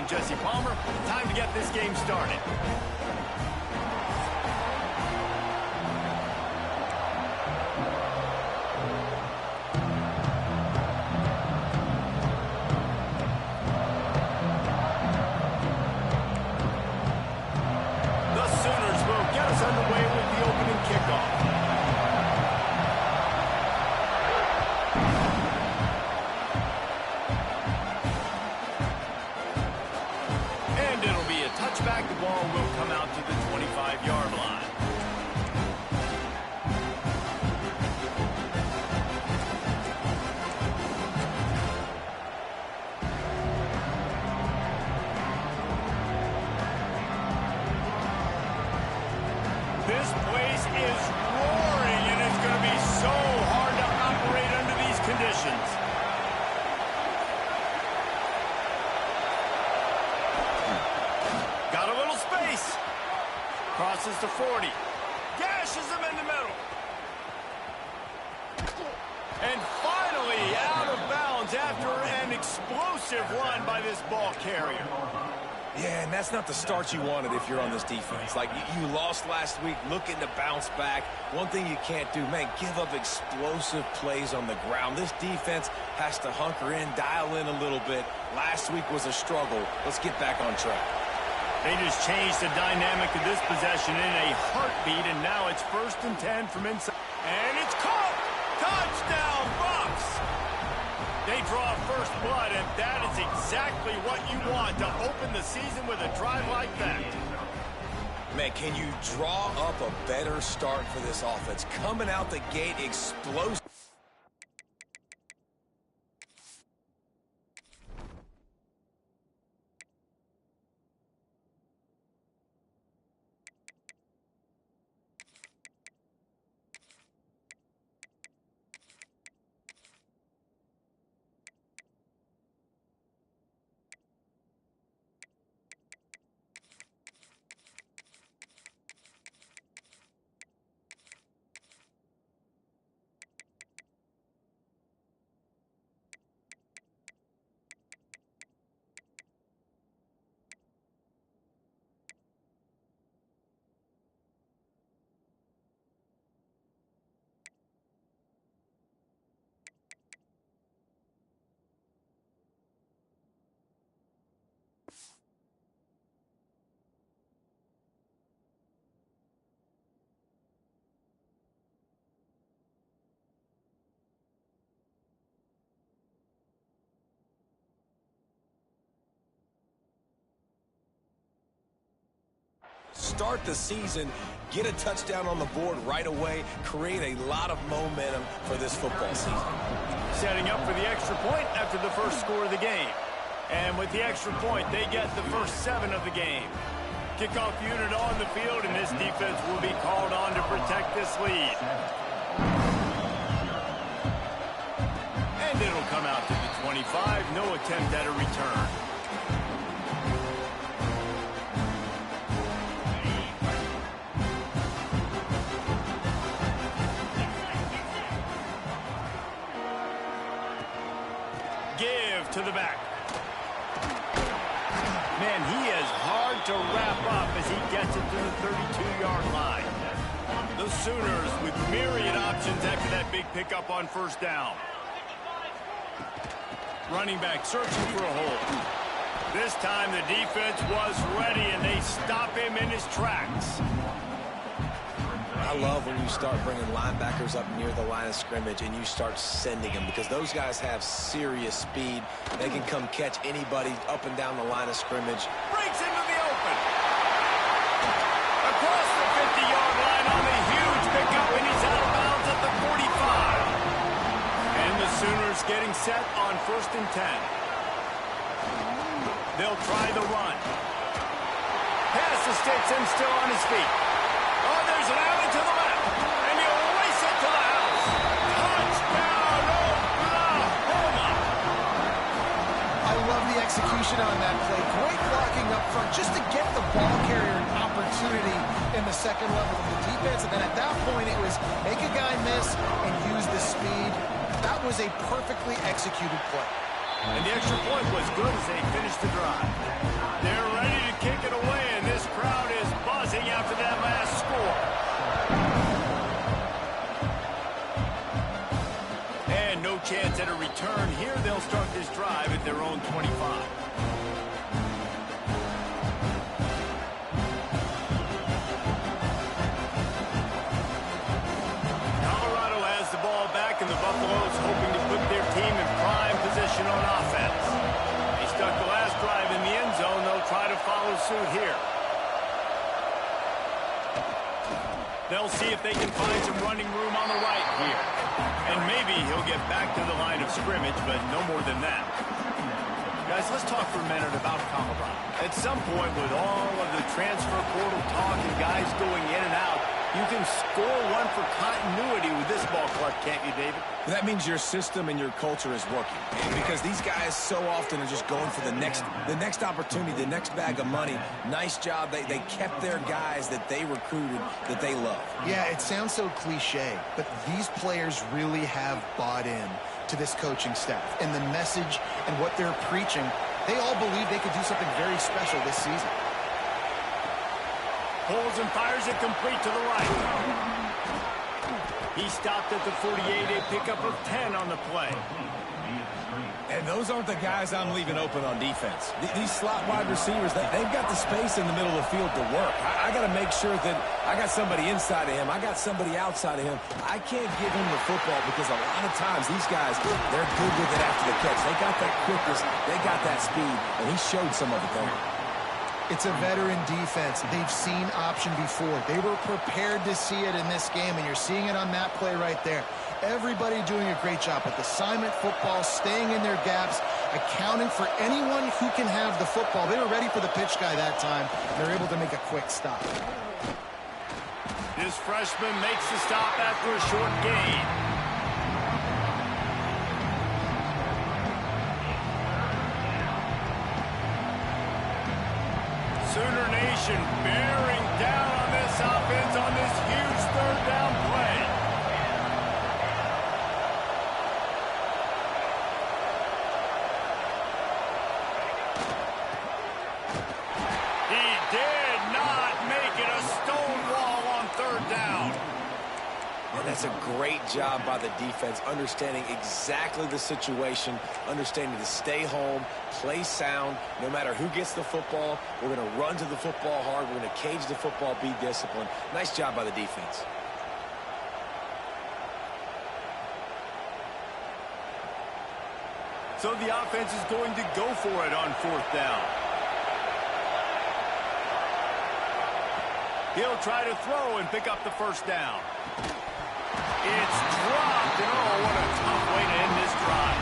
I'm Jesse Palmer. Time to get this game started. The Sooners will get us underway with the opening kickoff. Touchback, the ball will come out to the 25-yard line. This place is roaring, and it's going to be so hard to operate under these conditions. Got a little space. Crosses to 40. Gashes him in the middle. And finally out of bounds after an explosive run by this ball carrier. Yeah, and that's not the start you wanted if you're on this defense. Like, you lost last week, looking to bounce back. One thing you can't do, man, give up explosive plays on the ground. This defense has to hunker in, dial in a little bit. Last week was a struggle. Let's get back on track. They just changed the dynamic of this possession in a heartbeat, and now it's 1st and 10 from inside. And it's caught! Touchdown, Bucks! They draw first blood, and that is exactly what you want to open the season with a drive like that. Man, can you draw up a better start for this offense? Coming out the gate, explosive. Start the season, get a touchdown on the board right away, create a lot of momentum for this football season. Setting up for the extra point after the first score of the game. And with the extra point, they get the first 7 of the game. Kickoff unit on the field, and this defense will be called on to protect this lead. And it'll come out to the 25. No attempt at a return. Give to the back. Man, he is hard to wrap up as he gets it to the 32-yard line. The Sooners with myriad options after that big pickup on first down. Running back searching for a hole. This time the defense was ready, and they stop him in his tracks. I love when you start bringing linebackers up near the line of scrimmage and you start sending them, because those guys have serious speed. They can come catch anybody up and down the line of scrimmage. Breaks into the open. Across the 50-yard line on the huge pickup, and he's out of bounds at the 45. And the Sooners getting set on 1st and 10. They'll try the run. Pass to Stetson, still on his feet. Oh, there's an alley to the left, and he'll race it to the house. Touchdown, Oklahoma! I love the execution on that play. Great blocking up front just to get the ball carrier an opportunity in the second level of the defense. And then at that point, it was make a guy miss and use the speed. That was a perfectly executed play. And the extra point was good as they finished the drive. get a return. Here they'll start this drive at their own 25. And the Buffaloes hoping to put their team in prime position on offense. They stuck the last drive in the end zone. They'll try to follow suit here. They'll see if they can find some running room on the right here. And maybe he'll get back to the line of scrimmage, but no more than that. Guys, let's talk for a minute about Colorado. At some point, with all of the transfer portal talk and guys going in and out, you can score one for continuity with this ball club, can't you, David? That means your system and your culture is working. Because these guys so often are just going for the next opportunity, the next bag of money. Nice job. They kept their guys that they recruited, that they love. Yeah, it sounds so cliche, but these players really have bought in to this coaching staff and the message and what they're preaching. They all believe they could do something very special this season. Pulls and fires it complete to the right. He stopped at the 48, a pickup of 10 on the play. And those aren't the guys I'm leaving open on defense. These slot wide receivers, they've got the space in the middle of the field to work. I got to make sure that I got somebody inside of him. I got somebody outside of him. I can't give him the football because a lot of times these guys, they're good with it after the catch. They got that quickness. They got that speed, and he showed some of it there. It's a veteran defense. They've seen option before. They were prepared to see it in this game, and you're seeing it on that play right there. Everybody doing a great job with assignment football, staying in their gaps, accounting for anyone who can have the football. They were ready for the pitch guy that time. They're able to make a quick stop. This freshman makes the stop after a short gain. Sooner Nation bearing down on this offense on this huge third down play. He did not make it a stone wall on third down. And that's a great job by the defense, understanding exactly the situation, understanding to stay home, play sound. No matter who gets the football, we're going to run to the football hard. We're going to cage the football, be disciplined. Nice job by the defense. So the offense is going to go for it on fourth down. He'll try to throw and pick up the first down. It's dropped, and oh, what a tough way to end this drive.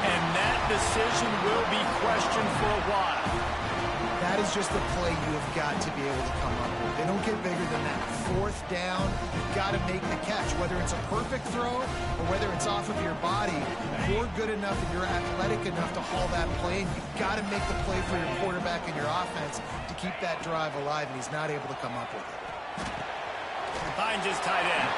And that decision will be questioned for a while. That is just the play you have got to be able to come up with. They don't get bigger than that. Fourth down, you've got to make the catch. Whether it's a perfect throw or whether it's off of your body, you're good enough and you're athletic enough to haul that play, and you've got to make the play for your quarterback and your offense to keep that drive alive, and he's not able to come up with it. Finds his tight end.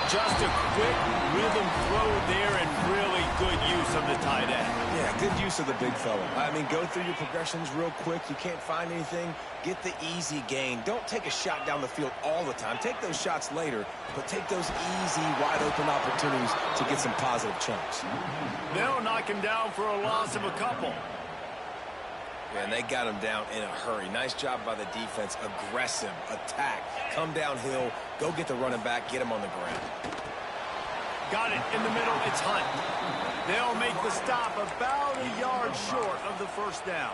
Just a quick rhythm throw there and really good use of the tight end. Yeah, good use of the big fella. I mean, go through your progressions real quick. You can't find anything. Get the easy gain. Don't take a shot down the field all the time. Take those shots later, but take those easy, wide-open opportunities to get some positive chunks. They'll knock him down for a loss of a couple. And they got him down in a hurry. Nice job by the defense. Aggressive, attack, come downhill, go get the running back, get him on the ground. Got it in the middle. It's Hunt. They'll make the stop about a yard short of the first down.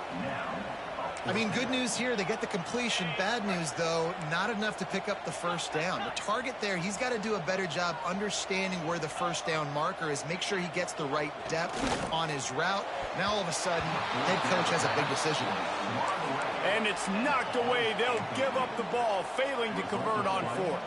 I mean, good news here, they get the completion. Bad news, though, not enough to pick up the first down. The target there, he's got to do a better job understanding where the first down marker is, make sure he gets the right depth on his route. Now, all of a sudden, the head coach has a big decision. And it's knocked away. They'll give up the ball, failing to convert on fourth.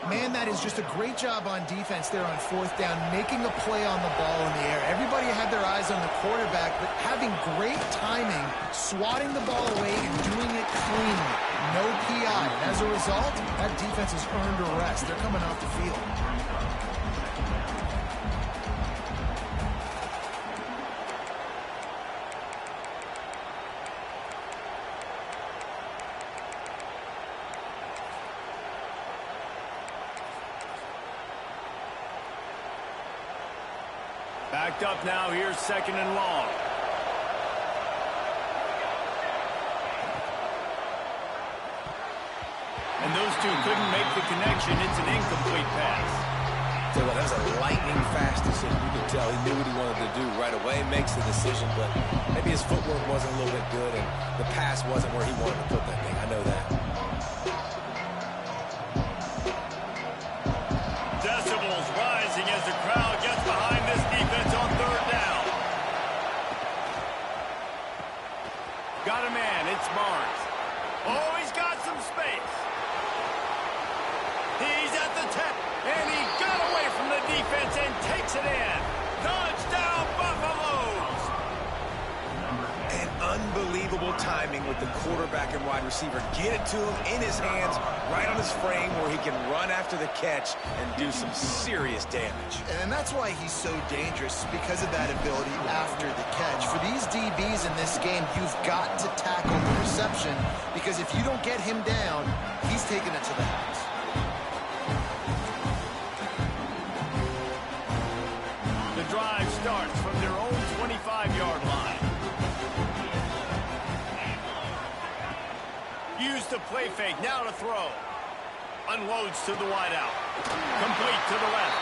Man, that is just a great job on defense there on fourth down, making a play on the ball in the air. Everybody had their eyes on the quarterback, but having great timing, swatting the ball away and doing it cleanly. No PI. And as a result, that defense has earned a rest. They're coming off the field. backed up now. Here's 2nd and long. And those two couldn't make the connection. It's an incomplete pass. So that was a lightning fast decision. You could tell he knew what he wanted to do right away, makes the decision, but maybe his footwork wasn't a little bit good and the pass wasn't where he wanted to put that thing. I know that. Decibels rising as the crowd gets behind this defense on 3rd down. Got a man. It's Barnes. Oh, he's got some space. He's at the 10, and he got away from the defense and takes it in. Touchdown, Buffaloes! And unbelievable timing with the quarterback and wide receiver. Get it to him in his hands, right on his frame where he can run after the catch and do some serious damage. And that's why he's so dangerous, because of that ability after the catch. For these DBs in this game, you've got to tackle the reception, because if you don't get him down, he's taking it to the house. The drive starts from their own 25-yard line. Use the play fake, now to throw. Unloads to the wideout. Complete to the left.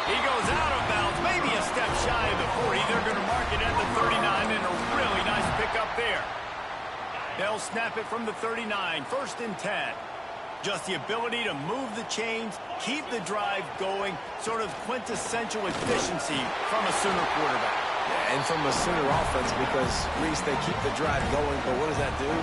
He goes out of bounds, maybe a step shy of the 40. They're going to mark it at the 39, and a really nice pickup there. They'll snap it from the 39, 1st and 10. Just the ability to move the chains, keep the drive going, sort of quintessential efficiency from a Sooner quarterback. Yeah, and from a Sooner offense, because, Reese, they keep the drive going, but what does that do?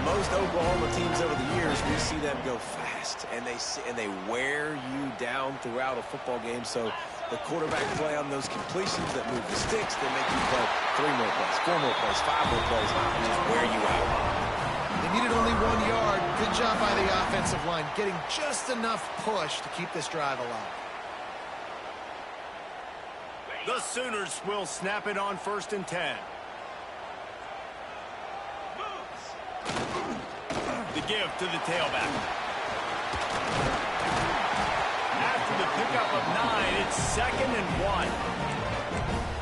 Most Oklahoma teams over the years, we see them go fast, and they wear you down throughout a football game. So the quarterback play on those completions that move the sticks, they make you play 3 more plays, 4 more plays, 5 more plays, and just wear you out. They needed only 1 yard. Good job by the offensive line, getting just enough push to keep this drive alive. The Sooners will snap it on 1st and 10. The give to the tailback. After the pickup of 9, it's 2nd and 1.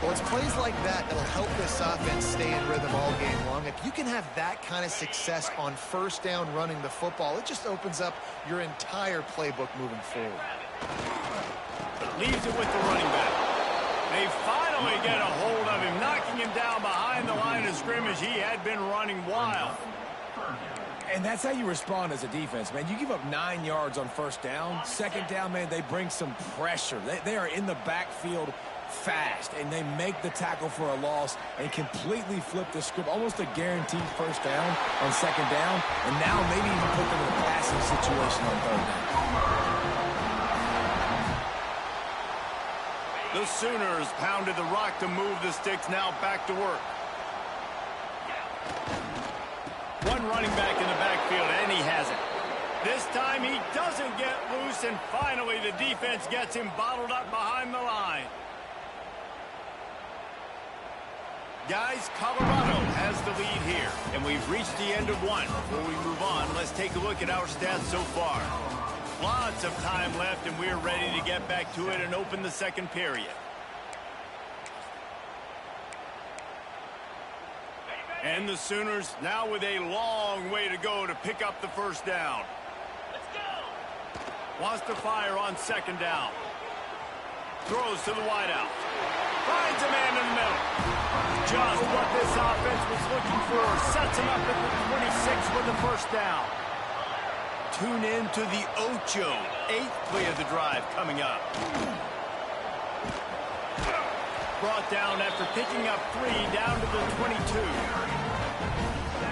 Well, it's plays like that that'll help this offense stay in rhythm all game long. If you can have that kind of success on 1st down running the football, it just opens up your entire playbook moving forward. Leaves it with the running back. They finally get a hold of him, knocking him down behind the line of scrimmage. He had been running wild. And that's how you respond as a defense, man. You give up 9 yards on 1st down. 2nd down, man, they bring some pressure. They are in the backfield fast, and they make the tackle for a loss and completely flip the script. Almost a guaranteed 1st down on 2nd down, and now maybe even put them in a passing situation on 3rd down. The Sooners pounded the rock to move the sticks, now back to work. One running back in the backfield, and he has it. This time he doesn't get loose, and finally the defense gets him bottled up behind the line. Guys, Colorado has the lead here, and we've reached the end of 1. Before we move on, let's take a look at our stats so far. Lots of time left, and we're ready to get back to it and open the 2nd period. And the Sooners now with a long way to go to pick up the 1st down. Let's go! Wants to fire on 2nd down. Throws to the wideout. Finds a man in the middle. Just what this offense was looking for. Sets him up at the 26 with the 1st down. Tune in to the Ocho. 8th play of the drive coming up. Brought down after picking up 3 down to the 22.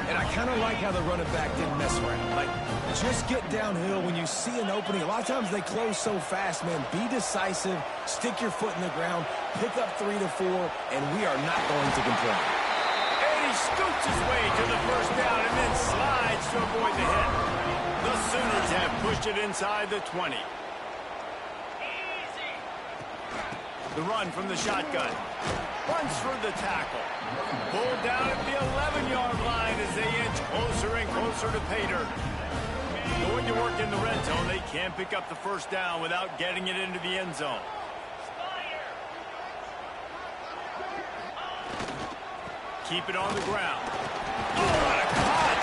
And I kind of like how the running back didn't mess around. Like, just get downhill when you see an opening. A lot of times they close so fast, man. Be decisive, stick your foot in the ground, pick up 3 to 4, and we are not going to complain. And he scoots his way to the 1st down and then slides to avoid the hit. The Sooners have pushed it inside the 20. The run from the shotgun. Runs for the tackle. Pulled down at the 11-yard line as they inch closer and closer to pay dirt. Going to work in the red zone. They can't pick up the 1st down without getting it into the end zone. keep it on the ground. Oh, what a cut!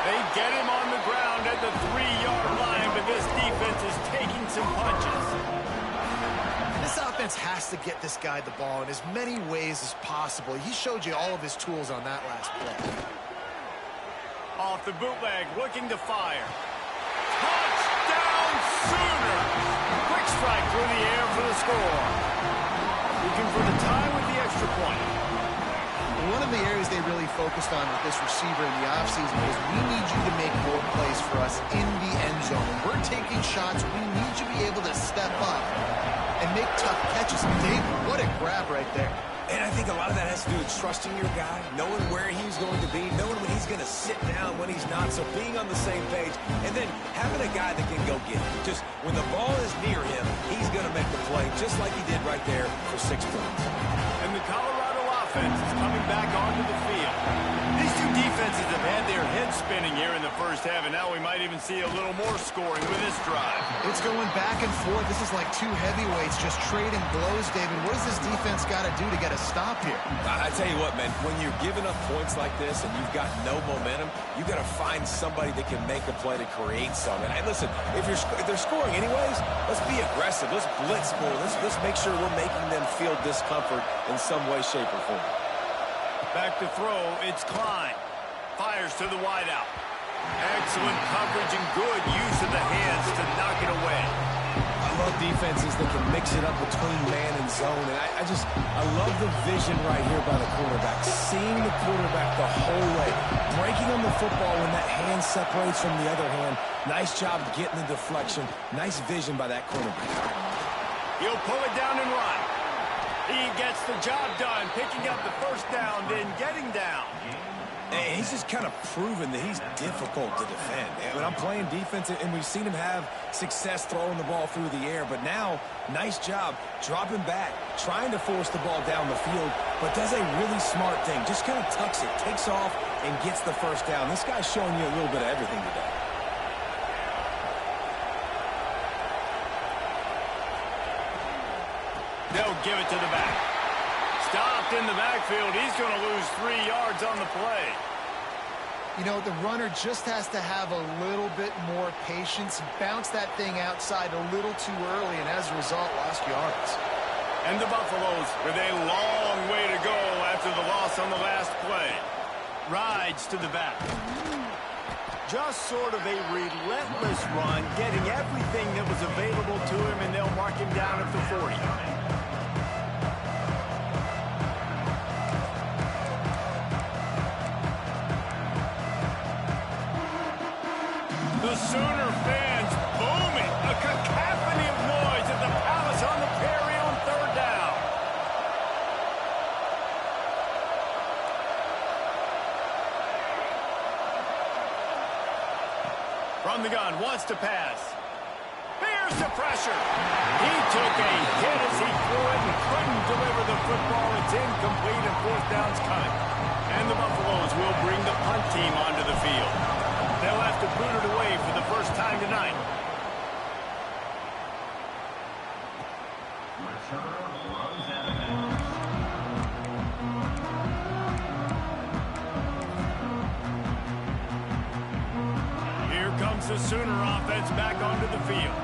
They get him on the ground at the 3-yard line, but this defense is taking some punches. This offense has to get this guy the ball in as many ways as possible. He showed you all of his tools on that last play. Off the bootleg, looking to fire. Touchdown Sooners! Quick strike through the air for the score. Looking for the tie with the extra point. One of the areas they really focused on with this receiver in the offseason was we need you to make more plays for us in the end zone. We're taking shots. We need you to be able to step up and make tough catches. Dave, what a grab right there. And I think a lot of that has to do with trusting your guy, knowing where he's going to be, knowing when he's going to sit down, when he's not, so being on the same page, and then having a guy that can go get it. Just when the ball is near him, he's going to make the play, just like he did right there for 6 points. And the Colorado offense is coming back onto the field. These two defenses have had their heads spinning here in the first half, and now we might even see a little more scoring with this drive. It's going back and forth. This is like two heavyweights just trading blows, David. What does this defense got to do to get a stop here? I tell you what, man, when you're giving up points like this and you've got no momentum, you got to find somebody that can make a play to create something. And listen, if they're scoring anyways, let's be aggressive. Let's blitz more. Let's make sure we're making them feel discomfort in some way, shape, or form. Back to throw, it's Klein. Fires to the wideout. Excellent coverage and good use of the hands to knock it away. I love defenses that can mix it up between man and zone, and I love the vision right here by the quarterback. Seeing the quarterback the whole way, breaking on the football when that hand separates from the other hand. Nice job getting the deflection. Nice vision by that quarterback. He'll pull it down and run. He gets the job done, picking up the first down, then getting down. And he's just kind of proven that he's difficult to defend. And when I'm playing defense, and we've seen him have success throwing the ball through the air, but now, nice job dropping back, trying to force the ball down the field, but does a really smart thing. Just kind of tucks it, takes off, and gets the first down. This guy's showing you a little bit of everything today. They'll give it to the back. Stopped in the backfield. He's going to lose 3 yards on the play. You know, the runner just has to have a little bit more patience, bounce that thing outside a little too early, and as a result, lost yards. And the Buffaloes with a long way to go after the loss on the last play. Rides to the back. Just sort of a relentless run, getting everything that was available to him, and they'll mark him down at the 40. The Sooner fans booming, a cacophony of noise at the Palace on the Prairie on 3rd down. From the gun, wants to pass. Here's the pressure. He took a hit as he threw it and couldn't deliver the football. It's incomplete and 4th down's coming. And the Buffaloes will bring the punt team onto the field. They'll have to boot it away for the first time tonight. Here comes the Sooner offense back onto the field.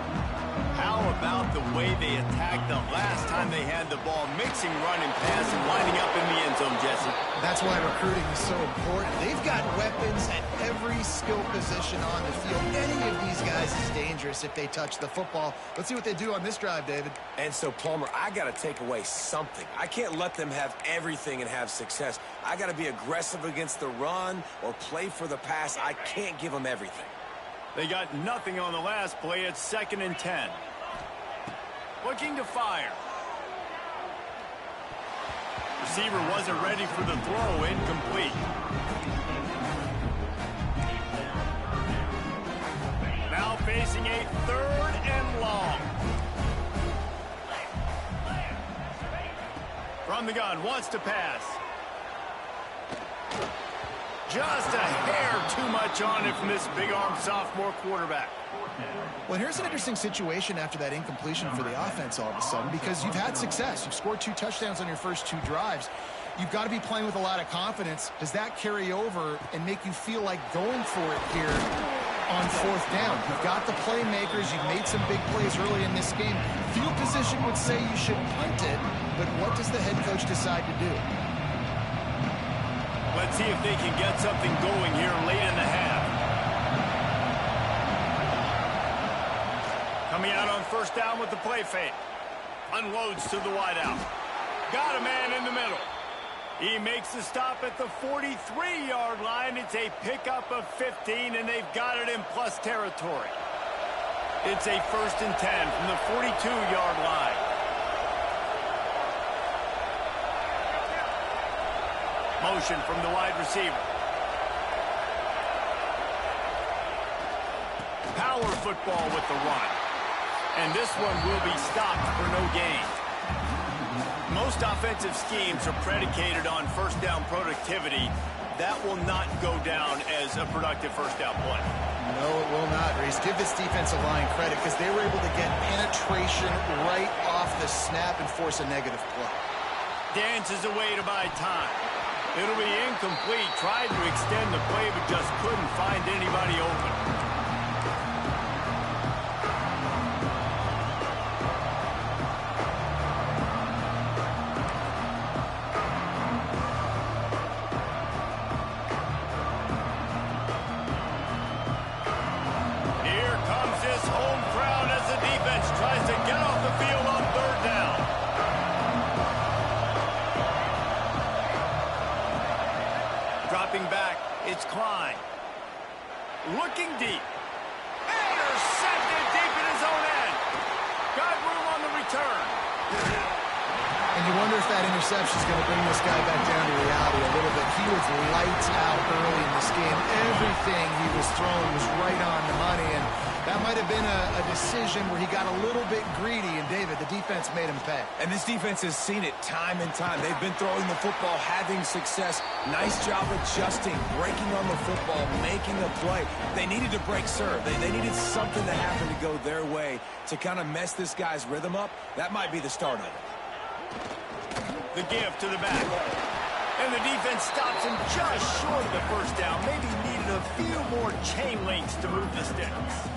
How about the way they attacked the last time they had the ball, mixing run and pass and lining up in the end zone, Jesse? That's why recruiting is so important. They've got weapons at every skill position on the field. Any of these guys is dangerous if they touch the football. Let's see what they do on this drive, David. And so, Palmer, I got to take away something. I can't let them have everything and have success. I got to be aggressive against the run or play for the pass. I can't give them everything. They got nothing on the last play. It's 2nd and 10. Looking to fire. Receiver wasn't ready for the throw. Incomplete. Now facing a 3rd and long. From the gun, wants to pass. Just a hair too much on it from this big-arm sophomore quarterback. Well, here's an interesting situation after that incompletion for the offense all of a sudden, because you've had success. You've scored 2 touchdowns on your first 2 drives. you've got to be playing with a lot of confidence. Does that carry over and make you feel like going for it here on fourth down? You've got the playmakers. You've made some big plays early in this game. Field position would say you should punt it, but what does the head coach decide to do? Let's see if they can get something going here late in the half. Coming out on first down with the play fake. Unloads to the wideout. Got a man in the middle. He makes the stop at the 43-yard line. It's a pickup of 15, and they've got it in plus territory. It's a 1st and 10 from the 42-yard line. Motion from the wide receiver. Power football with the run. And this one will be stopped for no gain. Most offensive schemes are predicated on first down productivity. That will not go down as a productive first down play. No, it will not, Reese. Give this defensive line credit because they were able to get penetration right off the snap and force a negative play. Dances away to buy time. It'll be incomplete. Tried to extend the play, but just couldn't find anybody open. Here comes this home crowd as the defense tries to get off the field on third down. Dropping back, it's Klein. Looking deep. Intercepted deep in his own end. Got room on the return. And you wonder if that interception is going to bring this guy back down to reality a little bit. He was lights out early in this game. Everything he was throwing was right on the money, and that might have been a decision where he got a little bit greedy, and David, the defense made him pay. And this defense has seen it time and time. They've been throwing the football, having success. Nice job adjusting, breaking on the football, making a play. They needed to break serve. They needed something to happen to go their way to kind of mess this guy's rhythm up. That might be the start of it. The give to the back. And the defense stops him just short of the first down. Maybe needed a few more chain links to move the sticks.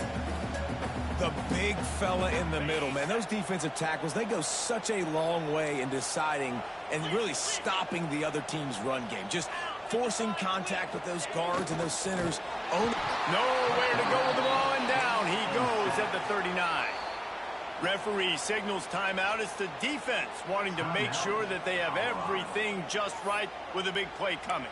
The big fella in the middle, man. Those defensive tackles, they go such a long way in deciding and really stopping the other team's run game. Just forcing contact with those guards and those centers. Nowhere to go with the ball, and down he goes at the 39. Referee signals timeout. It's the defense wanting to make sure that they have everything just right with a big play coming.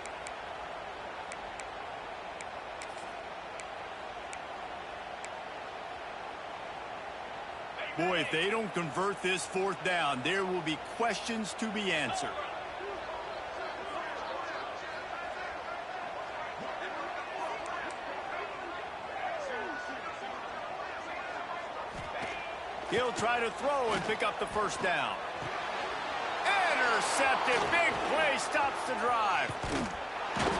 Boy, if they don't convert this fourth down, there will be questions to be answered. He'll try to throw and pick up the first down. Intercepted. Big play stops the drive.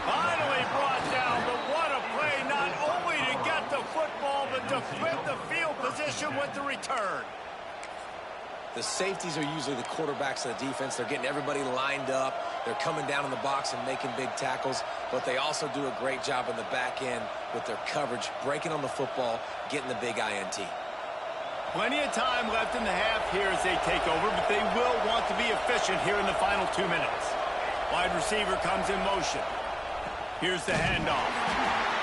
Finally brought down, but what a play, not only to get the football, but to flip the field position with the return. The safeties are usually the quarterbacks of the defense. They're getting everybody lined up. They're coming down in the box and making big tackles, but they also do a great job in the back end with their coverage, breaking on the football, getting the big INT. Plenty of time left in the half here as they take over, but they will want to be efficient here in the final 2 minutes. Wide receiver comes in motion. Here's the handoff.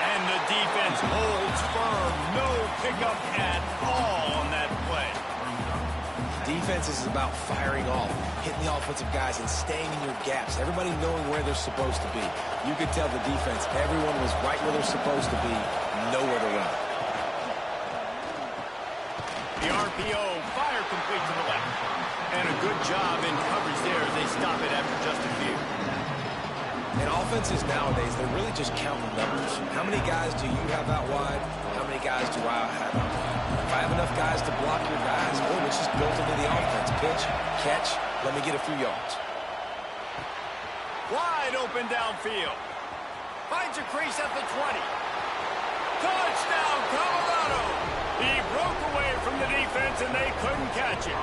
And the defense holds firm. No pickup at all on that play. Defense is about firing off, hitting the offensive guys, and staying in your gaps. Everybody knowing where they're supposed to be. You could tell the defense, everyone was right where they're supposed to be, nowhere to run. The RPO, fire complete to the left. And a good job in coverage there as they stop it after just a few. And offenses nowadays, they're really just counting numbers. How many guys do you have out wide? How many guys do I have out wide? If I have enough guys to block your guys, boy, it's just built into the offense. Pitch, catch, let me get a few yards. Wide open downfield. Finds a crease at the 20. Touchdown, Colorado! He broke away from the defense, and they couldn't catch him.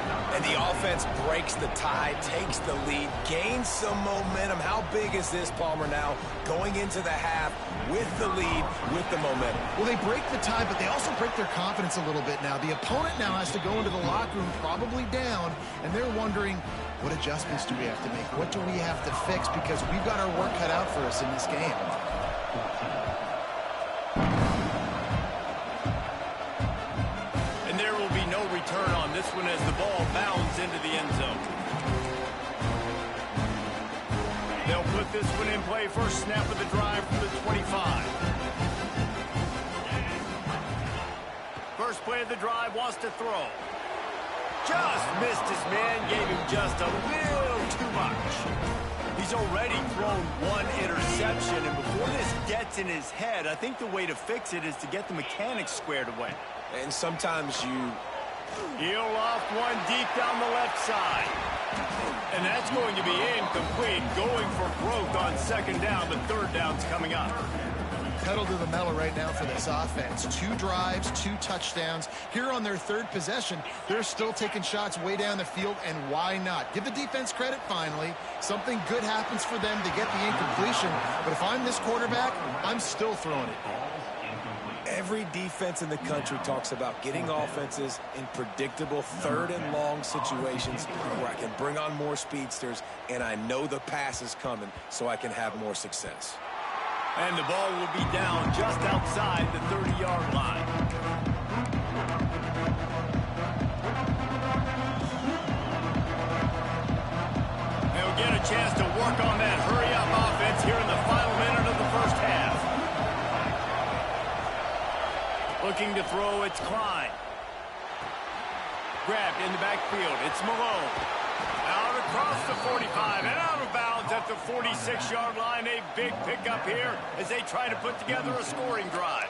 And the offense breaks the tie, takes the lead, gains some momentum. How big is this, Palmer, now going into the half with the lead, with the momentum? Well, they break the tie, but they also break their confidence a little bit now. The opponent now has to go into the locker room probably down, and they're wondering, what adjustments do we have to make? What do we have to fix? Because we've got our work cut out for us in this game. And there will be no return on this one as the ball bounds into the end zone. They'll put this one in play. First snap of the drive from the 25. First play of the drive, wants to throw. Just missed his man, gave him just a little too much. He's already thrown one interception, and before this gets in his head, I think the way to fix it is to get the mechanics squared away. And sometimes you... He'll off one deep down the left side. And that's going to be incomplete, going for growth on second down, but third down's coming up. Pedal to the metal right now for this offense. 2 drives, 2 touchdowns. Here on their third possession, they're still taking shots way down the field, and why not? Give the defense credit finally. Something good happens for them to get the incompletion, but if I'm this quarterback, I'm still throwing it. Every defense in the country talks about getting offenses in predictable third and long situations where I can bring on more speedsters, and I know the pass is coming so I can have more success. And the ball will be down just outside the 30-yard line. They'll get a chance to work on that hurry-up offense here in the final minute of the first half. Looking to throw, it's Klein. Grabbed in the backfield, it's Malone. Out across the 45 and out of bounds at the 46-yard line. A big pickup here as they try to put together a scoring drive.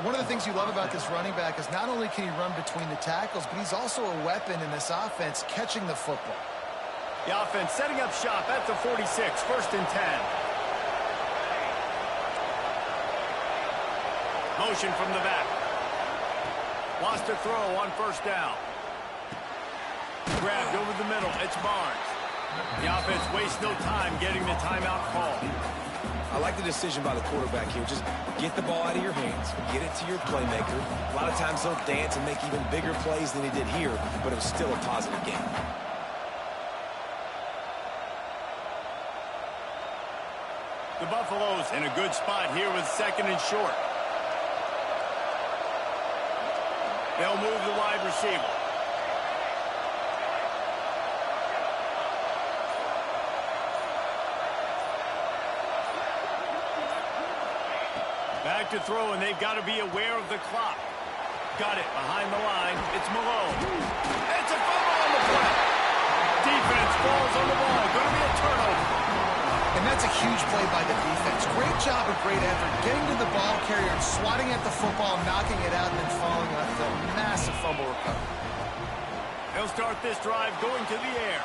One of the things you love about this running back is not only can he run between the tackles, but he's also a weapon in this offense catching the football. The offense setting up shop at the 46, first and 10. Motion from the back. Wants to throw on first down. Grabbed over the middle. It's Barnes. The offense wastes no time getting the timeout call. I like the decision by the quarterback here. Just get the ball out of your hands. Get it to your playmaker. A lot of times they'll dance and make even bigger plays than he did here, but it was still a positive game. The Buffaloes in a good spot here with second and short. They'll move the wide receiver. Back to throw, and they've got to be aware of the clock. Got it behind the line. It's Malone. It's a fumble on the play. Defense falls on the ball. Going to be a turnover. And that's a huge play by the defense. Great job of great effort, getting to the ball carrier and swatting at the football, knocking it out, and then falling on the massive fumble recovery. They'll start this drive going to the air.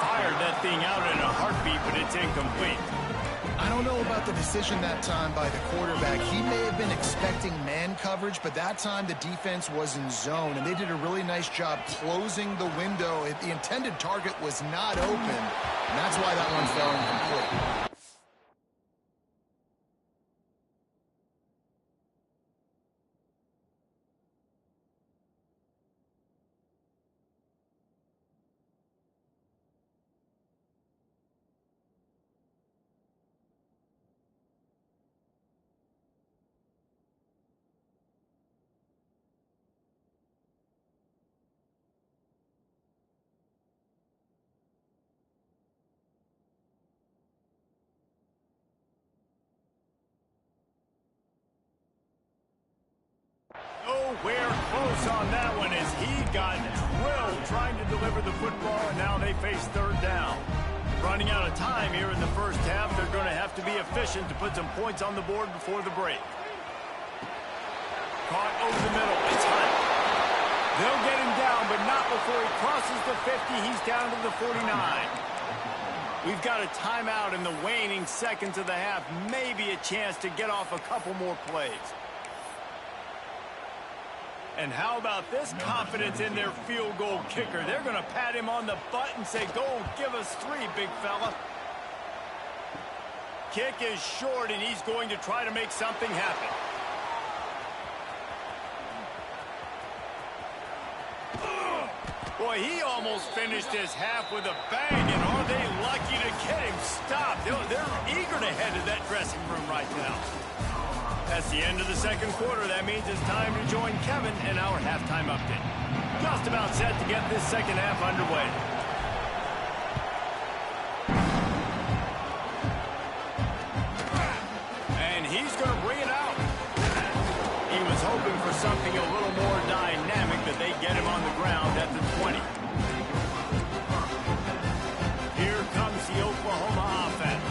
Fired that thing out in a heartbeat, but it's incomplete. I don't know about the decision that time by the quarterback. He may have been expecting man coverage, but that time the defense was in zone, and they did a really nice job closing the window. The intended target was not open, and that's why that one fell incomplete. Nowhere close on that one as he got drilled trying to deliver the football, and now they face third down. Running out of time here in the first half, they're going to have to be efficient to put some points on the board before the break. Caught over the middle. It's Hunt. They'll get him down, but not before he crosses the 50. He's down to the 49. We've got a timeout in the waning seconds of the half. Maybe a chance to get off a couple more plays. And how about this confidence in their field goal kicker? They're going to pat him on the butt and say, go, give us 3, big fella. Kick is short, and he's going to try to make something happen. Boy, he almost finished his half with a bang, and are they lucky to get him stopped? They're eager to head to that dressing room right now. That's the end of the second quarter. That means it's time to join Kevin in our halftime update. Just about set to get this second half underway. And he's going to bring it out. He was hoping for something a little more dynamic, but they get him on the ground at the 20. Here comes the Oklahoma offense.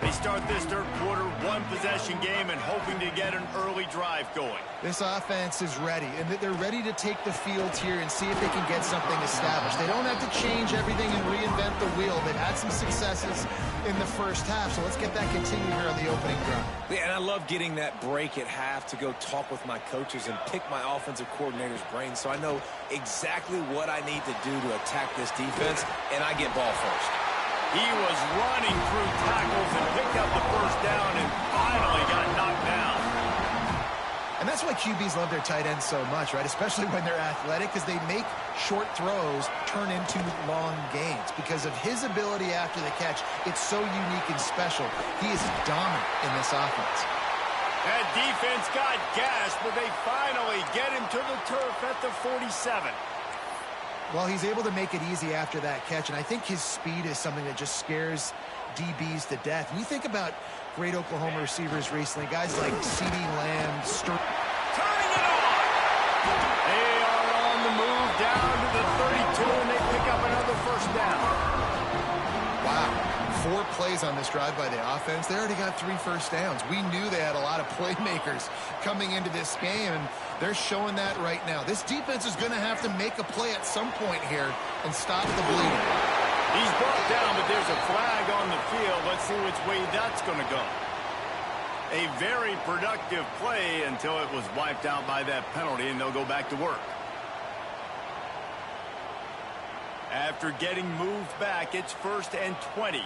They start this third quarter, one-possession game, and hoping to get an early drive going. This offense is ready, and they're ready to take the field here and see if they can get something established. They don't have to change everything and reinvent the wheel. They've had some successes in the first half, so let's get that continued here on the opening drive. Yeah, and I love getting that break at half to go talk with my coaches and pick my offensive coordinator's brain so I know exactly what I need to do to attack this defense, and I get ball first. He was running through tackles and picked up the first down and finally got knocked down. And that's why QBs love their tight ends so much, right? Especially when they're athletic, because they make short throws turn into long gains. Because of his ability after the catch, it's so unique and special. He is dominant in this offense. That defense got gashed, but they finally get him to the turf at the 47. Well, he's able to make it easy after that catch, and I think his speed is something that just scares DBs to death. And you think about great Oklahoma receivers recently, guys like C.D. Lamb, turning it on! They are on the move down to the 32, and they pick up another first down. Wow. 4 plays on this drive by the offense. They already got 3 first downs. We knew they had a lot of playmakers coming into this game, and they're showing that right now. This defense is going to have to make a play at some point here and stop the bleeding. He's brought down, but there's a flag on the field. Let's see which way that's going to go. A very productive play until it was wiped out by that penalty, and they'll go back to work. After getting moved back, it's 1st and 20.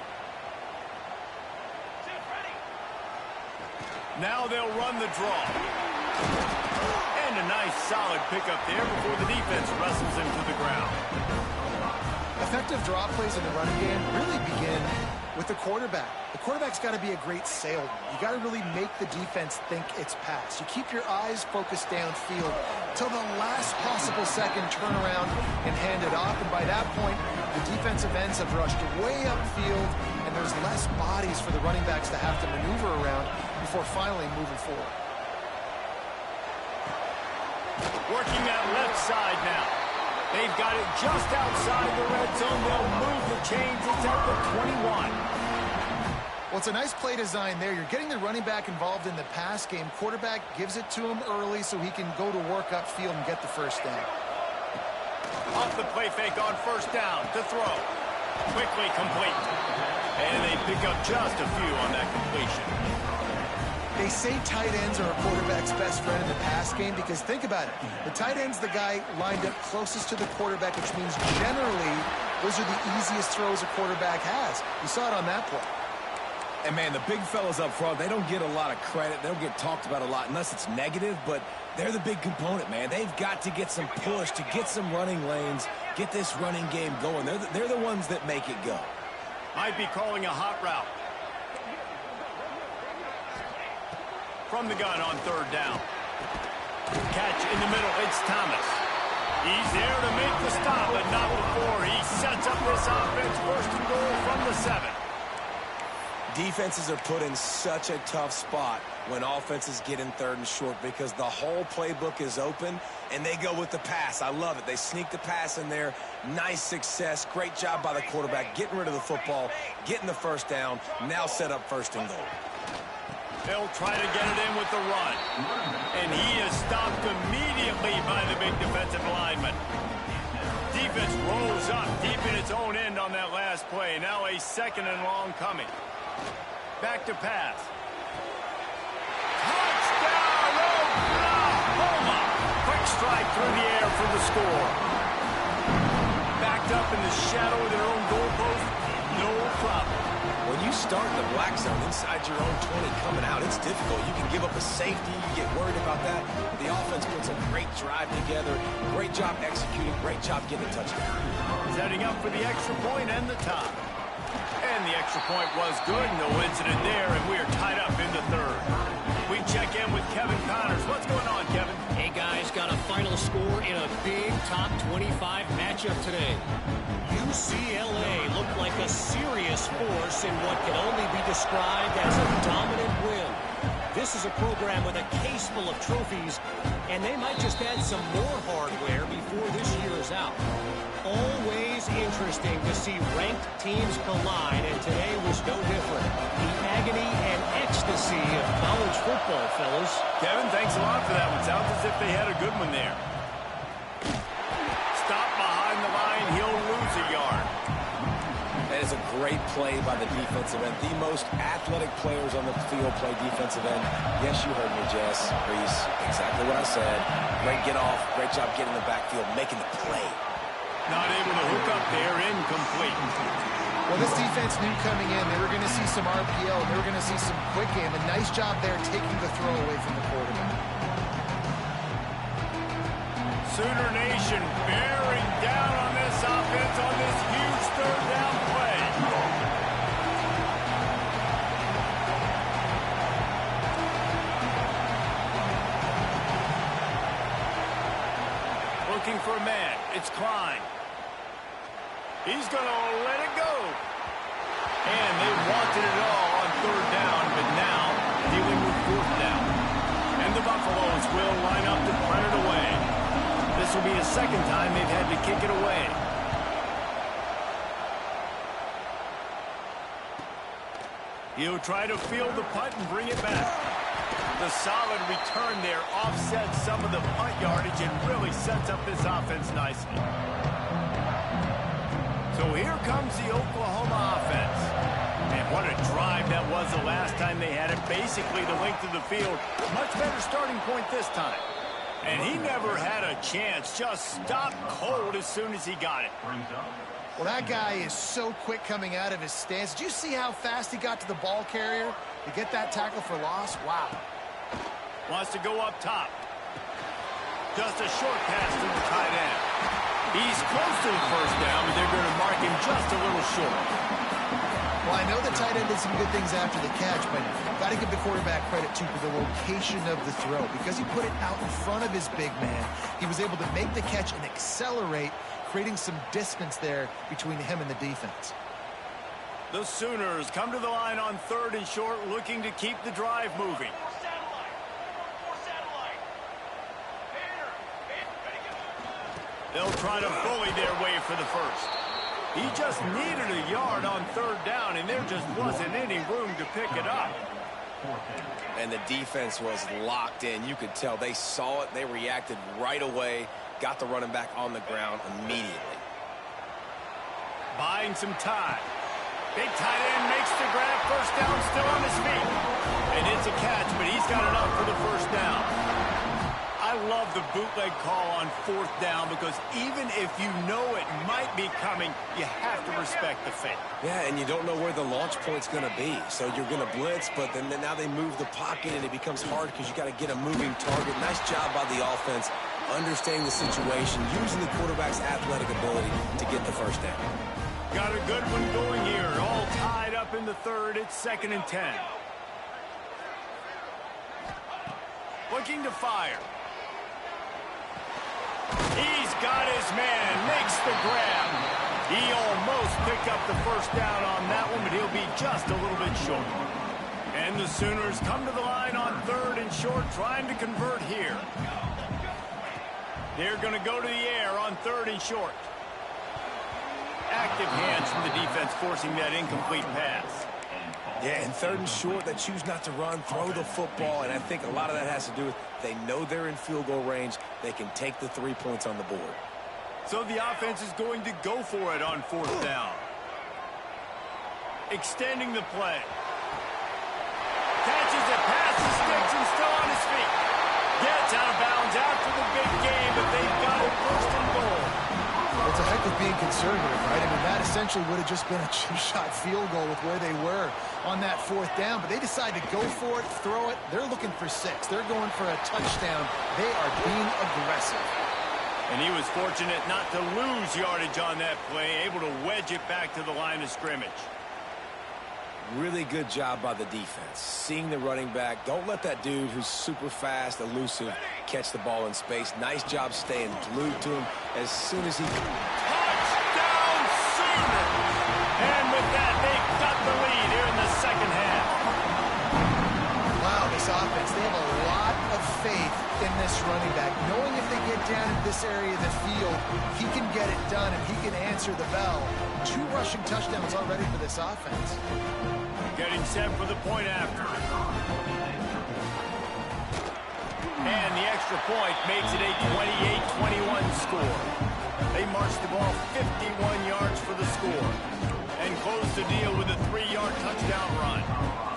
Now they'll run the draw. And a nice solid pickup there before the defense wrestles him to the ground. Effective draw plays in the running game really begin with the quarterback. The quarterback's got to be a great salesman. You got to really make the defense think it's pass. You keep your eyes focused downfield till the last possible second, turn around and hand it off. And by that point, the defensive ends have rushed way upfield, and there's less bodies for the running backs to have to maneuver around before finally moving forward. Working that left side now. They've got it just outside the red zone. They'll move the chains. It's at the 21. Well, it's a nice play design there. You're getting the running back involved in the pass game. Quarterback gives it to him early so he can go to work upfield and get the first down. Off the play fake on first down to throw. Quickly complete. And they pick up just a few on that completion. They say tight ends are a quarterback's best friend in the pass game because think about it. The tight end's the guy lined up closest to the quarterback, which means generally those are the easiest throws a quarterback has. You saw it on that play. And, man, the big fellas up front, they don't get a lot of credit. They don't get talked about a lot unless it's negative, but they're the big component, man. They've got to get some push to get some running lanes, get this running game going. They're the ones that make it go. Might be calling a hot route. From the gun on third down. Catch in the middle. It's Thomas. He's there to make the stop, but not before. He sets up this offense 1st and goal from the 7. Defenses are put in such a tough spot when offenses get in 3rd and short because the whole playbook is open and they go with the pass. I love it. They sneak the pass in there. Nice success. Great job by the quarterback getting rid of the football, getting the first down, now set up 1st and goal. They'll try to get it in with the run. And he is stopped immediately by the big defensive lineman. Defense rolls up deep in its own end on that last play. Now a 2nd and long coming. Back to pass. Touchdown, Oklahoma! Quick strike through the air for the score. Backed up in the shadow of their own goalpost, no problem. When you start in the black zone inside your own 20 coming out, it's difficult. You can give up a safety. You get worried about that. The offense puts a great drive together. Great job executing. Great job getting a touchdown. Setting up for the extra point and the tie. And the extra point was good. No incident there, and we are tied up in the third. We check in with Kevin Connors. What's going on, Kevin? Hey, guys, got a final score in a big top 25 matchup today. UCLA looked like a serious force in what can only be described as a dominant win. This is a program with a case full of trophies, and they might just add some more hardware before this year is out. Always interesting to see ranked teams collide, and today was no different. The agony and ecstasy of college football, fellas. Kevin, thanks a lot for that one. Sounds as if they had a good one there. Stop behind the line. He'll lose a yard. That is a great play by the defensive end. The most athletic players on the field play defensive end. Yes, you heard me, Jess. Reese, exactly what I said. Great get off. Great job getting in the backfield, making the play. Not able to hook up there, incomplete. Well, this defense knew coming in they were going to see some RPO. They were going to see some quick game. A nice job there taking the throw away from the quarterback. Sooner Nation bearing down on this offense on this huge third down play. Looking for a man. It's Klein. He's going to let it go. And they wanted it all on third down, but now dealing with fourth down. And the Buffaloes will line up to punt it away. This will be the second time they've had to kick it away. He'll try to field the punt and bring it back. The solid return there offsets some of the punt yardage and really sets up this offense nicely. So here comes the Oklahoma offense. And what a drive that was the last time they had it. Basically the length of the field. Much better starting point this time. And he never had a chance. Just stopped cold as soon as he got it. Well, that guy is so quick coming out of his stance. Did you see how fast he got to the ball carrier to get that tackle for loss? Wow. Wants to go up top. Just a short pass to the tight end. He's close to the first down, but they're going to mark him just a little short. Well, I know the tight end did some good things after the catch, but got to give the quarterback credit, too, for the location of the throw. Because he put it out in front of his big man, he was able to make the catch and accelerate, creating some distance there between him and the defense. The Sooners come to the line on third and short, looking to keep the drive moving. They'll try to bully their way for the first. He just needed a yard on third down, and there just wasn't any room to pick it up. And the defense was locked in. You could tell they saw it. They reacted right away. Got the running back on the ground immediately. Buying some time. Big tight end makes the grab. First down, still on his feet. And it's a catch, but he's got enough for the first down. I love the bootleg call on fourth down because even if you know it might be coming, you have to respect the fake. Yeah, and you don't know where the launch point's going to be. So you're going to blitz, but then now they move the pocket, and it becomes hard because you got to get a moving target. Nice job by the offense, understanding the situation, using the quarterback's athletic ability to get the first down. Got a good one going here. All tied up in the third. It's 2nd and 10. Looking to fire. He's got his man, makes the grab. He almost picked up the first down on that one, but he'll be just a little bit short. And the Sooners come to the line on third and short, trying to convert here. They're going to go to the air on third and short. Active hands from the defense forcing that incomplete pass. Yeah, and third and short, they choose not to run, throw the football, and I think a lot of that has to do with they know they're in field goal range. They can take the 3 points on the board. So the offense is going to go for it on fourth down. Extending the play. Catches it, passes, sticks, and still on his feet. Gets out of bounds after the big game, right with being conservative, right? I mean, that essentially would have just been a two-shot field goal with where they were on that fourth down, but they decide to go for it, throw it. They're looking for 6. They're going for a touchdown. They are being aggressive. And he was fortunate not to lose yardage on that play, able to wedge it back to the line of scrimmage. Really good job by the defense. Seeing the running back. Don't let that dude who's super fast, elusive, catch the ball in space. Nice job staying glued to him as soon as he... Touchdown, Sooner! And with that, they've got the lead here in the second half. Wow, this offense, they have a lot of faith in this running back. Knowing if they get down in this area of the field, he can get it done and he can answer the bell. 2 rushing touchdowns already for this offense. Getting set for the point after. And the extra point makes it a 28-21 score. They marched the ball 51 yards for the score and closed the deal with a 3-yard touchdown run.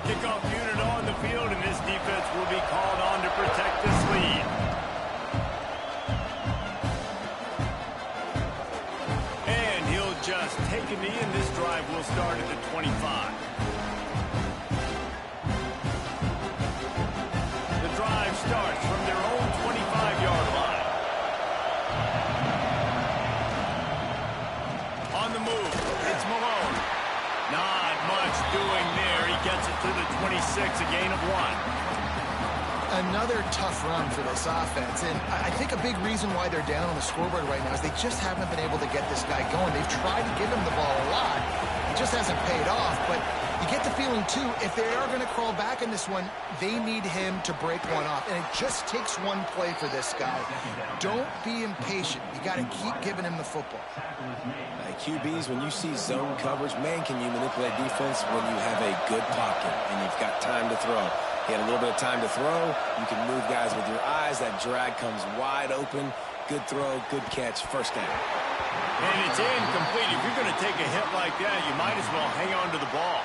Kickoff unit on the field, and this defense will be called on to protect this lead. And he'll just take a knee, and this drive will start at the 25. The drive starts from their own 25-yard line. On the move, it's Malone. Not much doing there. He gets it to the 26, a gain of 1. Another tough run for this offense, and I think a big reason why they're down on the scoreboard right now is they just haven't been able to get this guy going. They've tried to give him the ball a lot. It just hasn't paid off, but you get the feeling, too, if they are going to crawl back in this one, they need him to break one off, and it just takes one play for this guy. Don't be impatient. You got to keep giving him the football. QBs, when you see zone coverage, man, can you manipulate defense when you have a good pocket and you've got time to throw. He had a little bit of time to throw. You can move guys with your eyes. That drag comes wide open. Good throw, good catch, first down. And it's incomplete. If you're going to take a hit like that, you might as well hang on to the ball.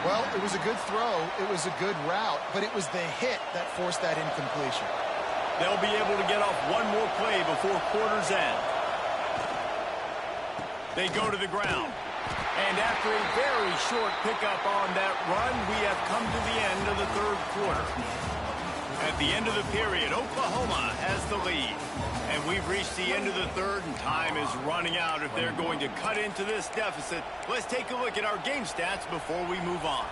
Well, it was a good throw. It was a good route, but it was the hit that forced that incompletion. They'll be able to get off one more play before quarter's end. They go to the ground. And after a very short pickup on that run, we have come to the end of the third quarter. At the end of the period, Oklahoma has the lead. And we've reached the end of the third, and time is running out if they're going to cut into this deficit. Let's take a look at our game stats before we move on.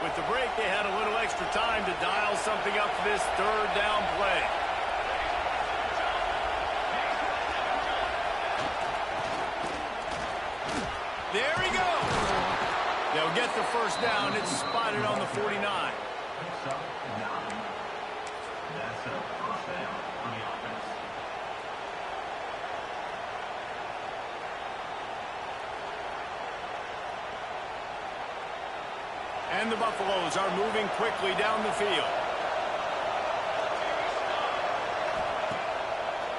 With the break, they had a little extra time to dial something up for this third down play. There he goes. They'll get the first down. It's spotted on the 49. And the Buffaloes are moving quickly down the field.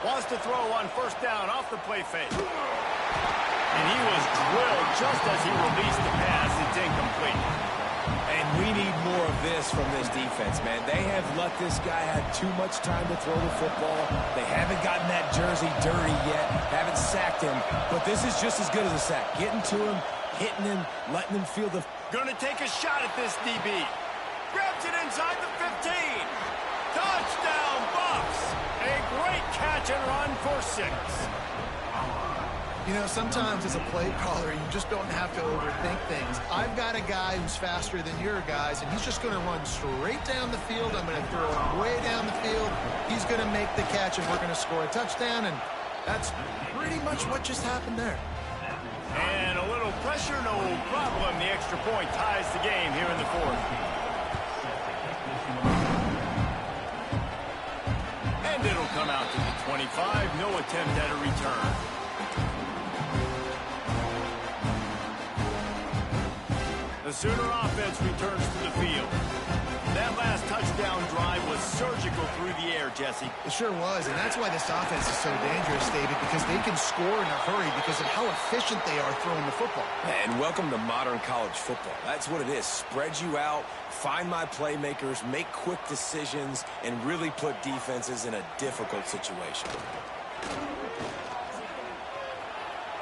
Wants to throw on first down off the play fake. And he was drilled just as he released the pass. It's incomplete. And we need more of this from this defense, man. They have let this guy have too much time to throw the football. They haven't gotten that jersey dirty yet, haven't sacked him. But this is just as good as a sack. Getting to him, hitting him, letting him feel the... Gonna take a shot at this DB. Grabs it inside the 15. Touchdown, Buffs. A great catch and run for 6. You know, sometimes as a play caller, you just don't have to overthink things. I've got a guy who's faster than your guys, and he's just going to run straight down the field. I'm going to throw him way down the field. He's going to make the catch, and we're going to score a touchdown, and that's pretty much what just happened there. And a little pressure, no problem. The extra point ties the game here in the fourth. And it'll come out to the 25. No attempt at a return. The Sooner offense returns to the field. That last touchdown drive was surgical through the air, Jesse. It sure was, and that's why this offense is so dangerous, David, because they can score in a hurry because of how efficient they are throwing the football. And welcome to modern college football. That's what it is. Spread you out, find my playmakers, make quick decisions, and really put defenses in a difficult situation.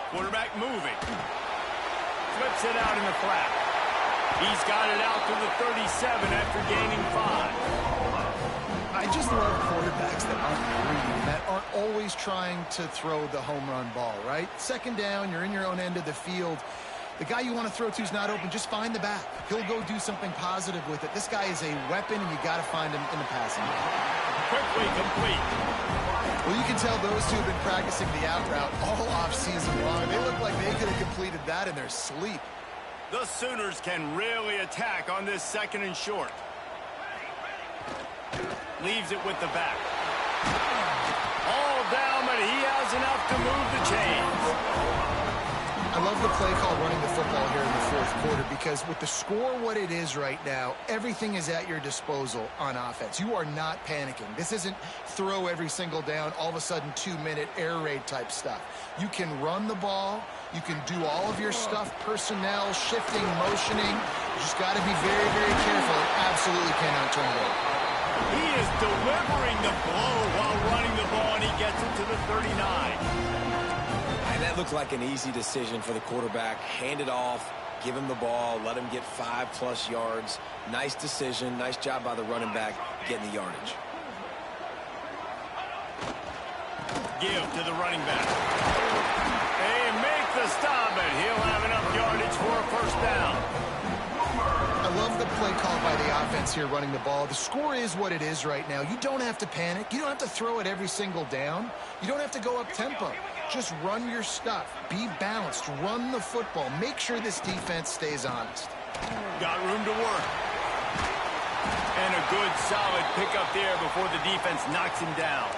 Quarterback moving. Flips it out in the flat. He's got it out to the 37 after gaining 5. I just love quarterbacks that aren't greedy, that aren't always trying to throw the home run ball, right? Second down, you're in your own end of the field. The guy you want to throw to is not open. Just find the back. He'll go do something positive with it. This guy is a weapon, and you got to find him in the passing game. Quickly complete. Well, you can tell those two have been practicing the out route all off-season long. They look like they could have completed that in their sleep. The Sooners can really attack on this 2nd and short. Leaves it with the back. All down, but he has enough to move the chains. I love the play call running the football here in the 4th quarter because with the score what it is right now, everything is at your disposal on offense. You are not panicking. This isn't throw every single down, all of a sudden 2-minute air raid type stuff. You can run the ball. You can do all of your stuff, personnel, shifting, motioning. You just got to be very, very careful. It absolutely cannot turn it over. He is delivering the blow while running the ball, and he gets it to the 39. And that looked like an easy decision for the quarterback. Hand it off, give him the ball, let him get 5+ yards. Nice decision. Nice job by the running back getting the yardage. Give to the running back. They make the stop, and he'll have enough yardage for a 1st down. I love the play called by the offense here running the ball. The score is what it is right now. You don't have to panic. You don't have to throw it every single down. You don't have to go up tempo. Just run your stuff. Be balanced. Run the football. Make sure this defense stays honest. Got room to work. And a good, solid pickup there before the defense knocks him down.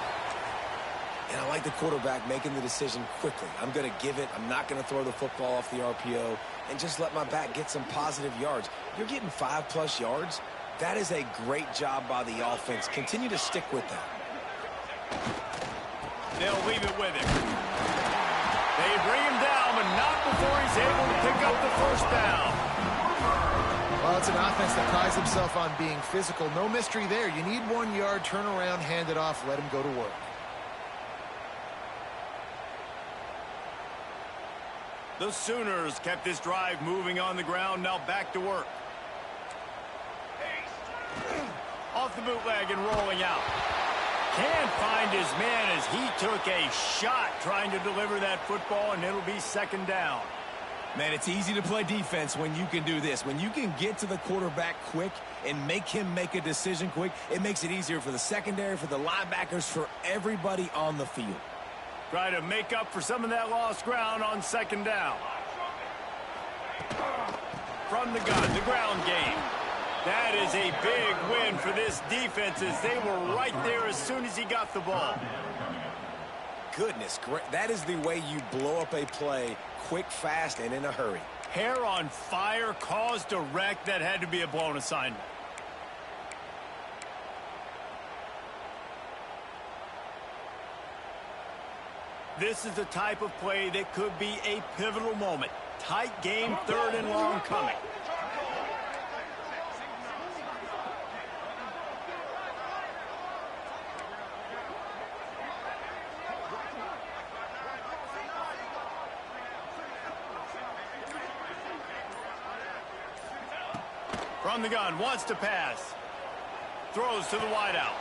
And I like the quarterback making the decision quickly. I'm going to give it. I'm not going to throw the football off the RPO and just let my back get some positive yards. You're getting 5+ yards. That is a great job by the offense. Continue to stick with that. They'll leave it with him. They bring him down, but not before he's able to pick up the 1st down. Well, it's an offense that prides himself on being physical. No mystery there. You need 1 yard, turn around, hand it off, let him go to work. The Sooners kept this drive moving on the ground. Now back to work. Off the bootleg and rolling out. Can't find his man as he took a shot trying to deliver that football, and it'll be 2nd down. Man, it's easy to play defense when you can do this. When you can get to the quarterback quick and make him make a decision quick, it makes it easier for the secondary, for the linebackers, for everybody on the field. Try to make up for some of that lost ground on 2nd down. From the gun, the ground game. That is a big win for this defense as they were right there as soon as he got the ball. Goodness, that is the way you blow up a play quick, fast, and in a hurry. Hair on fire, caused a wreck. That had to be a blown assignment. This is the type of play that could be a pivotal moment. Tight game, 3rd and long coming. From the gun, wants to pass. Throws to the wideout.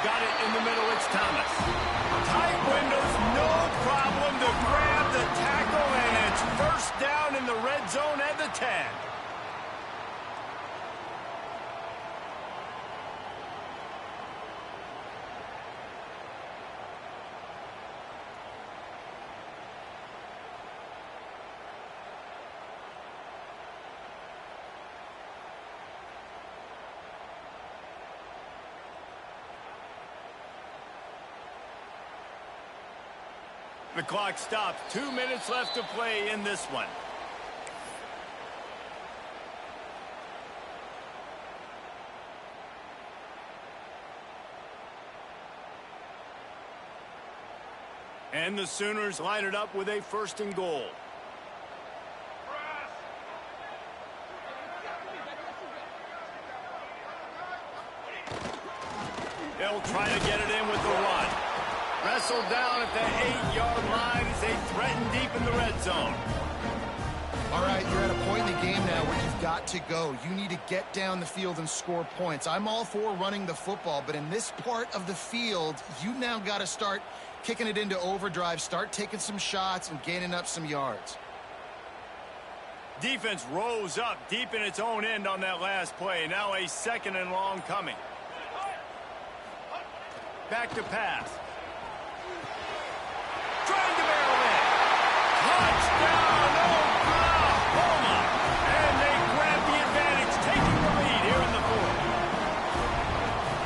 Got it in the middle, it's Thomas. Tight windows, no problem to grab the tackle, and it's 1st down in the red zone at the 10. The clock stops. 2 minutes left to play in this one. And the Sooners line it up with a 1st and goal. They'll try to get it in with the run. Wrestled down at the 8-yard line as they threaten deep in the red zone. All right, you're at a point in the game now where you've got to go. You need to get down the field and score points. I'm all for running the football, but in this part of the field, you now got to start kicking it into overdrive, start taking some shots and gaining up some yards. Defense rose up deep in its own end on that last play. Now a 2nd and long coming. Back to pass. Trying to barrel in. Touchdown, Oklahoma! And they grab the advantage, taking the lead here in the 4th.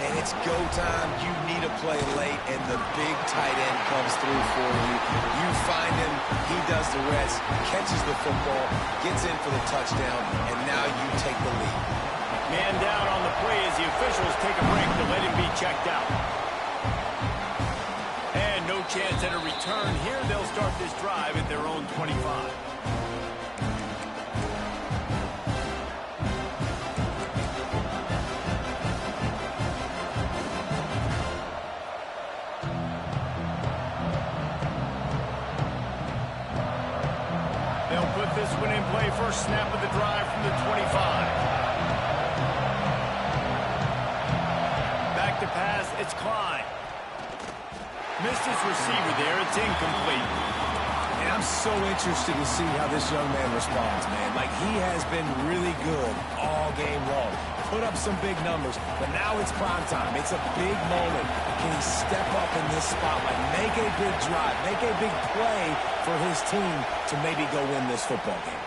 And it's go time. You need a play late, and the big tight end comes through for you. You find him, he does the rest, catches the football, gets in for the touchdown, and now you take the lead. Man down on the play as the officials take a break to let him be checked out. And no chance at a return here. They'll start this drive at their own 25. They'll put this one in play. First snap of the drive from the 25. Back to pass. It's Klein. Missed his receiver there. It's incomplete. And I'm so interested to see how this young man responds, man. Like, he has been really good all game long. Put up some big numbers, but now it's prime time. It's a big moment. Can he step up in this spotlight, make a big drive, make a big play for his team to maybe go win this football game?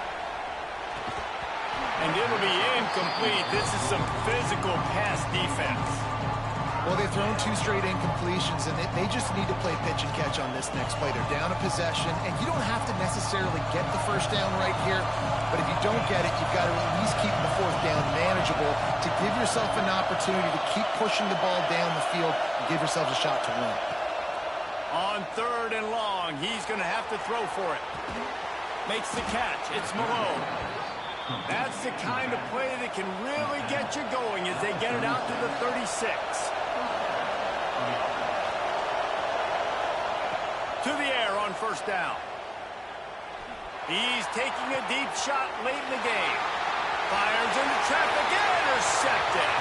And it'll be incomplete. This is some physical pass defense. Well, they've thrown 2 straight incompletions, and they just need to play pitch and catch on this next play. They're down a possession, and you don't have to necessarily get the first down right here, but if you don't get it, you've got to at least keep the 4th down manageable to give yourself an opportunity to keep pushing the ball down the field and give yourselves a shot to win. On 3rd and long, he's going to have to throw for it. Makes the catch. It's Malone. That's the kind of play that can really get you going as they get it out to the 36. To the air on 1st down. He's taking a deep shot late in the game. Fires into traffic and intercepted.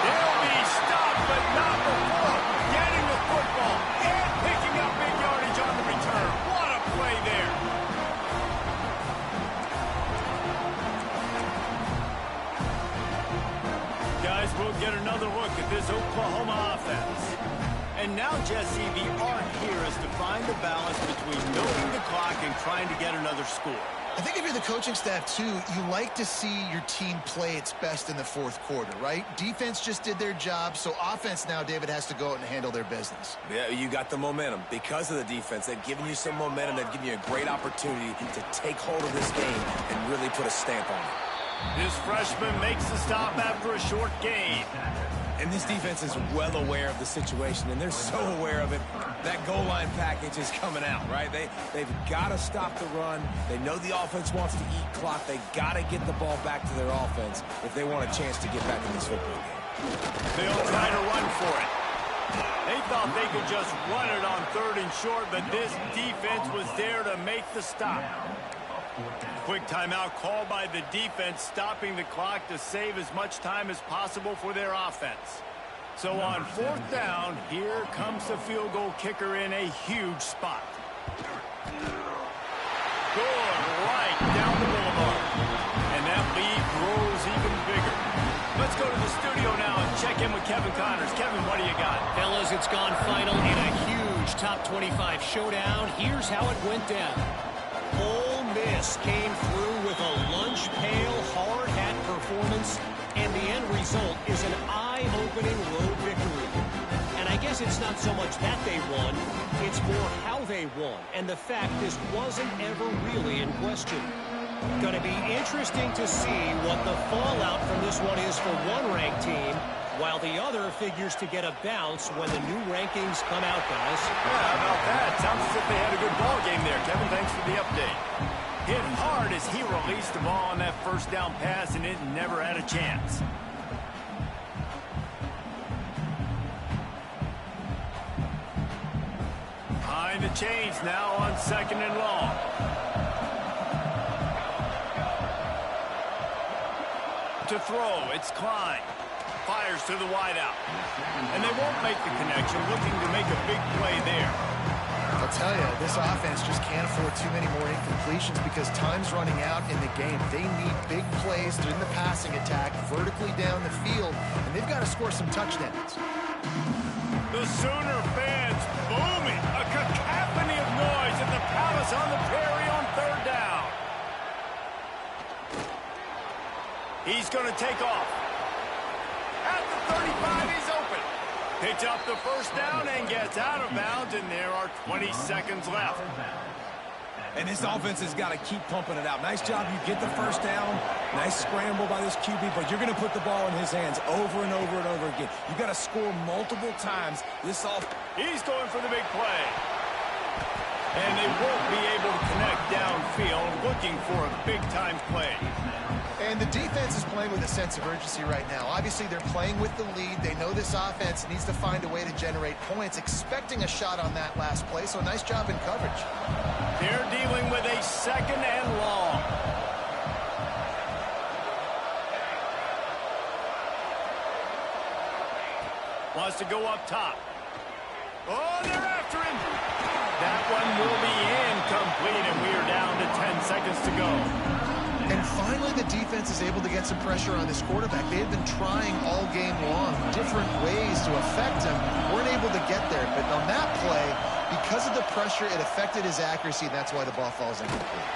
They'll be stopped, but not before getting the football and picking up big yardage on the return. What a play there. Guys, we'll get another look at this Oklahoma offense. And now, Jesse, the art here is to find the balance between milking the clock and trying to get another score. I think if you're the coaching staff, too, you like to see your team play its best in the 4th quarter, right? Defense just did their job, so offense now, David, has to go out and handle their business. Yeah, you got the momentum. Because of the defense, they've given you some momentum. They've given you a great opportunity to take hold of this game and really put a stamp on it. This freshman makes the stop after a short gain. And this defense is well aware of the situation, and they're so aware of it. That goal line package is coming out, right? They've got to stop the run. They know the offense wants to eat clock. They got to get the ball back to their offense if they want a chance to get back in this football game. They'll try to run for it. They thought they could just run it on 3rd and short, but this defense was there to make the stop. Quick timeout called by the defense, stopping the clock to save as much time as possible for their offense. So on 4th down, here comes the field goal kicker in a huge spot. Good right down the boulevard. And that lead grows even bigger. Let's go to the studio now and check in with Kevin Connors. Kevin, what do you got? Fellas, it's gone final in a huge top 25 showdown. Here's how it went down. Ole Miss came through with a lunch pail, hard hat performance, and the end result is an eye-opening road victory. And I guess it's not so much that they won, it's more how they won, and the fact this wasn't ever really in question. Going to be interesting to see what the fallout from this one is for one ranked team, while the other figures to get a bounce when the new rankings come out, guys. Yeah, how about that? Sounds as if they had a good ball game there, Kevin. Thanks for the update. Hit hard as he released the ball on that first down pass, and it never had a chance. Behind the chains now on 2nd and long. To throw, it's Klein. Fires to the wideout. And they won't make the connection, looking to make a big play there. I'll tell you, this offense just can't afford too many more incompletions because time's running out in the game. They need big plays in the passing attack, vertically down the field, and they've got to score some touchdowns. The Sooner fans booming. A cacophony of noise at the Palace on the Prairie on 3rd down. He's going to take off. At the 35, he's open. Picks up the first down and gets out of bounds, and there are 20 seconds left. And this offense has got to keep pumping it out. Nice job. You get the first down. Nice scramble by this QB, but you're going to put the ball in his hands over and over and over again. You've got to score multiple times. He's going for the big play. And they won't be able to connect downfield, looking for a big-time play. And the defense is playing with a sense of urgency right now. Obviously, they're playing with the lead. They know this offense needs to find a way to generate points, expecting a shot on that last play, so nice job in coverage. They're dealing with a 2nd and long. Wants to go up top. Oh, they're after him. That one will be incomplete, and we are down to 10 seconds to go. And finally, the defense is able to get some pressure on this quarterback. They had been trying all game long, different ways to affect him. Weren't able to get there. But on that play, because of the pressure, it affected his accuracy, and that's why the ball falls incomplete.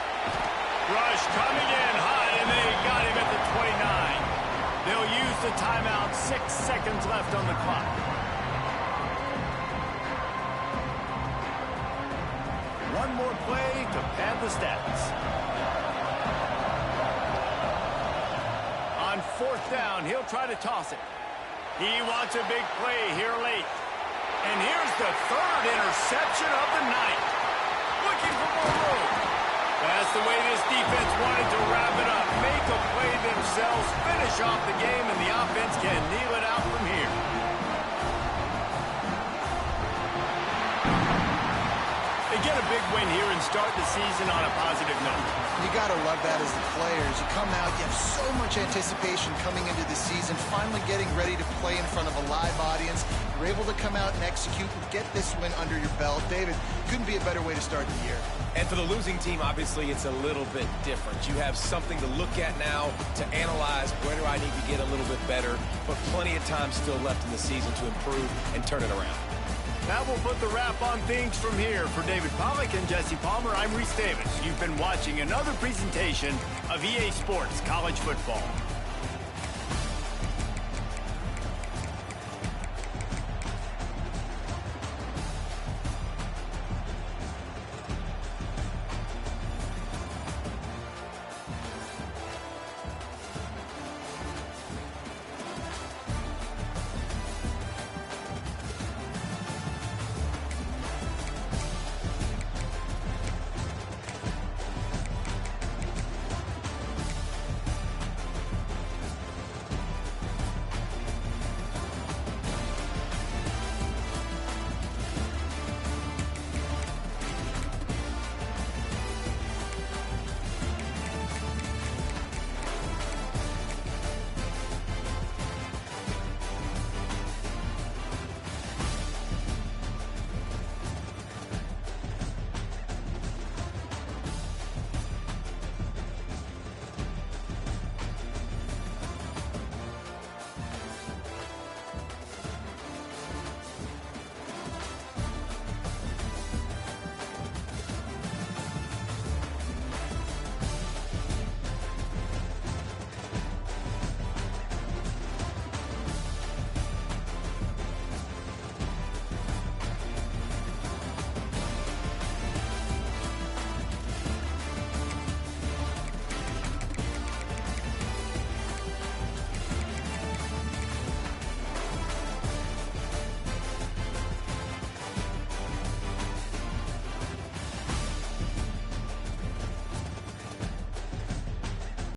Rush coming in high, and they got him at the 29. They'll use the timeout. 6 seconds left on the clock. One more play to pad the stats. On 4th down, he'll try to toss it. He wants a big play here late. And here's the 3rd interception of the night. Looking for more room. That's the way this defense wanted to wrap it up. Make a play themselves, finish off the game, and the offense can kneel it out from here. They get a big win here and start the season on a positive note. You got to love that as the players. You come out, you have so much anticipation coming into the season, finally getting ready to play in front of a live audience. You're able to come out and execute and get this win under your belt. David, couldn't be a better way to start the year. And for the losing team, obviously, it's a little bit different. You have something to look at now to analyze where do I need to get a little bit better, but plenty of time still left in the season to improve and turn it around. That will put the wrap on things from here. For David Pollack and Jesse Palmer, I'm Reese Davis. You've been watching another presentation of EA Sports College Football.